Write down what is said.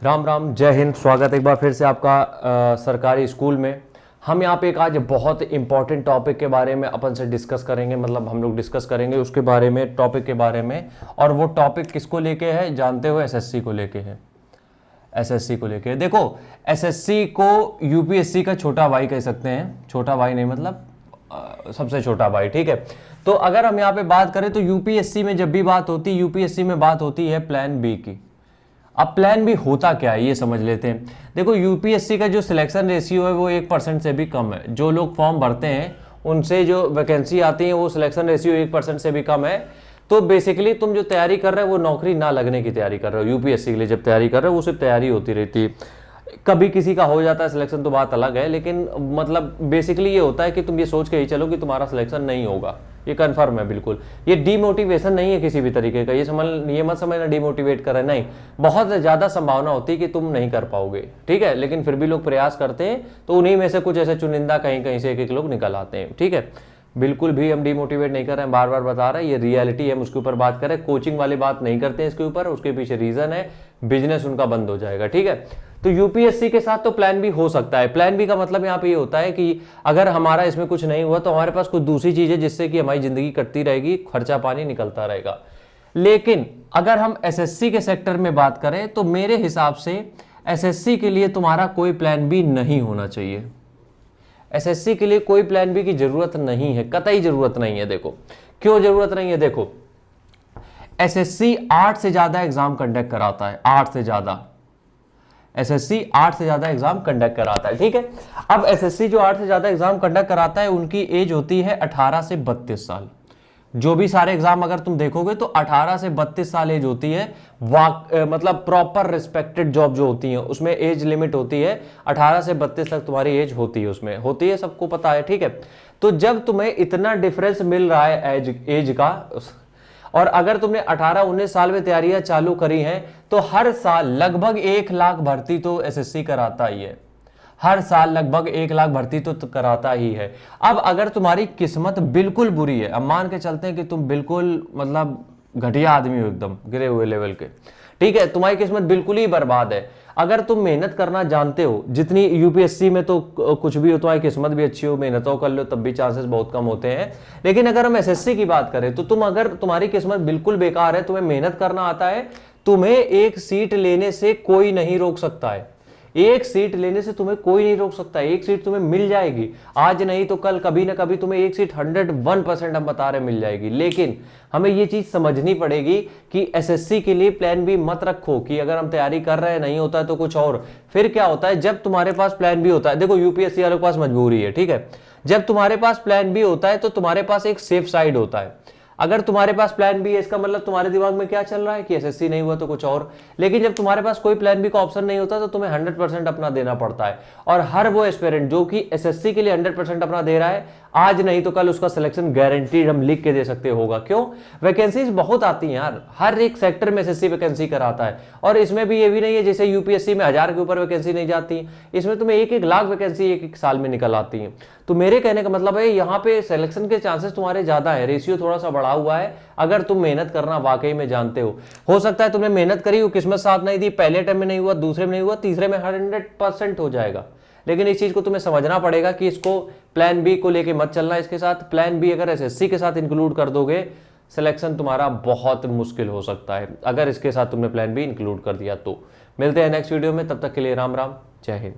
राम राम, जय हिंद। स्वागत एक बार फिर से आपका सरकारी स्कूल में। हम यहाँ पे एक आज बहुत इंपॉर्टेंट टॉपिक के बारे में अपन से डिस्कस करेंगे, मतलब हम लोग डिस्कस करेंगे उसके बारे में, टॉपिक के बारे में। और वो टॉपिक किसको लेके है जानते हो? एसएससी को लेके है। एसएससी को लेके देखो, एसएससी को यूपीएससी का छोटा भाई कह सकते हैं। छोटा भाई नहीं, मतलब सबसे छोटा भाई, ठीक है। तो अगर हम यहाँ पे बात करें तो यूपीएससी में जब भी बात होती है, यूपीएससी में बात होती है प्लान बी की। अब प्लान बी होता क्या है ये समझ लेते हैं। देखो, यूपीएससी का जो सिलेक्शन रेशियो है वो 1% से भी कम है। जो लोग फॉर्म भरते हैं उनसे जो वैकेंसी आती है वो सिलेक्शन रेशियो 1% से भी कम है। तो बेसिकली तुम जो तैयारी कर रहे हो वो नौकरी ना लगने की तैयारी कर रहे हो। यूपीएससी के लिए जब तैयारी कर रहे हो वो सिर्फ तैयारी होती रहती है। कभी किसी का हो जाता है सिलेक्शन तो बात अलग है, लेकिन मतलब बेसिकली ये होता है कि तुम ये सोच के ही चलो कि तुम्हारा सिलेक्शन नहीं होगा, ये कंफर्म है बिल्कुल। ये डीमोटिवेशन नहीं है किसी भी तरीके का, ये मत समझना डीमोटिवेट कर रहे, नहीं। बहुत ज़्यादा संभावना होती है कि तुम नहीं कर पाओगे, ठीक है, लेकिन फिर भी लोग प्रयास करते हैं। तो उन्हीं में से कुछ ऐसे चुनिंदा कहीं कहीं से एक एक लोग निकल आते हैं, ठीक है। बिल्कुल भी हम डीमोटिवेट नहीं कर रहे हैं, बार बार बता रहे हैं, ये रियलिटी है, हम उसके ऊपर बात करें। कोचिंग वाली बात नहीं करते हैं इसके ऊपर, उसके पीछे रीजन है, बिजनेस उनका बंद हो जाएगा, ठीक है। तो यूपीएससी के साथ तो प्लान बी हो सकता है। प्लान बी का मतलब यहाँ पे ये होता है कि अगर हमारा इसमें कुछ नहीं हुआ तो हमारे पास कुछ दूसरी चीज है जिससे कि हमारी जिंदगी कटती रहेगी, खर्चा पानी निकलता रहेगा। लेकिन अगर हम एसएससी के सेक्टर में बात करें तो मेरे हिसाब से एसएससी के लिए तुम्हारा कोई प्लान बी नहीं होना चाहिए। एसएससी के लिए कोई प्लान बी की जरूरत नहीं है, कतई जरूरत नहीं है। देखो क्यों जरूरत नहीं है। देखो, एसएससी 8 से ज्यादा एग्जाम कंडक्ट कराता है, 8 से ज्यादा। एसएससी 8 से ज्यादा एग्जाम कंडक्ट कराता है, ठीक है। अब एसएससी जो 8 से ज्यादा एग्जाम कंडक्ट कराता है उनकी एज होती है 18 से 32 साल। जो भी सारे एग्जाम अगर तुम देखोगे तो 18 से 32 साल एज होती है। मतलब प्रॉपर रिस्पेक्टेड जॉब जो होती है उसमें एज लिमिट होती है 18 से 32 तक तुम्हारी एज होती है, उसमें होती है, सबको पता है, ठीक है। तो जब तुम्हें इतना डिफरेंस मिल रहा है एज का, और अगर तुमने 18-19 साल में तैयारियां चालू करी हैं तो हर साल लगभग 1 लाख भर्ती तो एसएससी कराता ही है। हर साल लगभग 1 लाख भर्ती तो कराता ही है। अब अगर तुम्हारी किस्मत बिल्कुल बुरी है, अब मान के चलते हैं कि तुम बिल्कुल मतलब घटिया आदमी हो, एकदम गिरे हुए लेवल के, ठीक है, तुम्हारी किस्मत बिल्कुल ही बर्बाद है। अगर तुम मेहनत करना जानते हो, जितनी यूपीएससी में तो कुछ भी हो, तुम्हारी किस्मत भी अच्छी हो, मेहनतों कर लो, तब भी चांसेस बहुत कम होते हैं। लेकिन अगर हम एसएससी की बात करें तो अगर तुम्हारी किस्मत बिल्कुल बेकार है, तुम्हें मेहनत करना आता है, तुम्हें एक सीट लेने से कोई नहीं रोक सकता है। एक सीट लेने से तुम्हें कोई नहीं रोक सकता है। एक सीट तुम्हें मिल जाएगी, आज नहीं तो कल, कभी ना कभी तुम्हें एक सीट 101% हम बता रहे मिल जाएगी। लेकिन हमें ये चीज समझनी पड़ेगी कि एसएससी के लिए प्लान बी मत रखो कि अगर हम तैयारी कर रहे हैं नहीं होता है तो कुछ और। फिर क्या होता है जब तुम्हारे पास प्लान बी होता है, देखो यूपीएससी वालों के पास मजबूरी है, ठीक है। जब तुम्हारे पास प्लान बी होता है तो तुम्हारे पास एक सेफ साइड होता है। अगर तुम्हारे पास प्लान बी है इसका मतलब तुम्हारे दिमाग में क्या चल रहा है कि एसएससी नहीं हुआ तो कुछ और। लेकिन जब तुम्हारे पास कोई प्लान बी का ऑप्शन नहीं होता तो तुम्हें 100% अपना देना पड़ता है। और हर वो एस्पिरेंट जो कि एसएससी के लिए 100% अपना दे रहा है, आज नहीं तो कल उसका सिलेक्शन गारंटीड हम लिख के दे सकते होगा। क्यों? वैकेंसीज बहुत आती हैं यार, हर एक सेक्टर में एसएससी वैकेंसी कराता है। और इसमें भी ये भी नहीं है जैसे यूपीएससी में 1000 के ऊपर वैकेंसी नहीं जाती, इसमें तुम्हें 1-1 लाख वैकेंसी एक साल में निकल आती है। तो मेरे कहने का मतलब है यहाँ पे सिलेक्शन के चांसेस तुम्हारे ज्यादा है, रेशियो थोड़ा सा बढ़ा हुआ है अगर तुम मेहनत करना वाकई में जानते हो सकता है तुमने मेहनत करी हो, किस्मत साथ नहीं दी, पहले टाइम में नहीं हुआ, दूसरे में नहीं हुआ, तीसरे में 100% हो जाएगा। लेकिन इस चीज को तुम्हें समझना पड़ेगा कि इसको प्लान बी को लेके मत चलना। इसके साथ प्लान बी अगर एसएससी के साथ इंक्लूड कर दोगे, सिलेक्शन तुम्हारा बहुत मुश्किल हो सकता है अगर इसके साथ तुमने प्लान बी इंक्लूड कर दिया तो। मिलते हैं नेक्स्ट वीडियो में, तब तक के लिए राम राम, जय हिंद।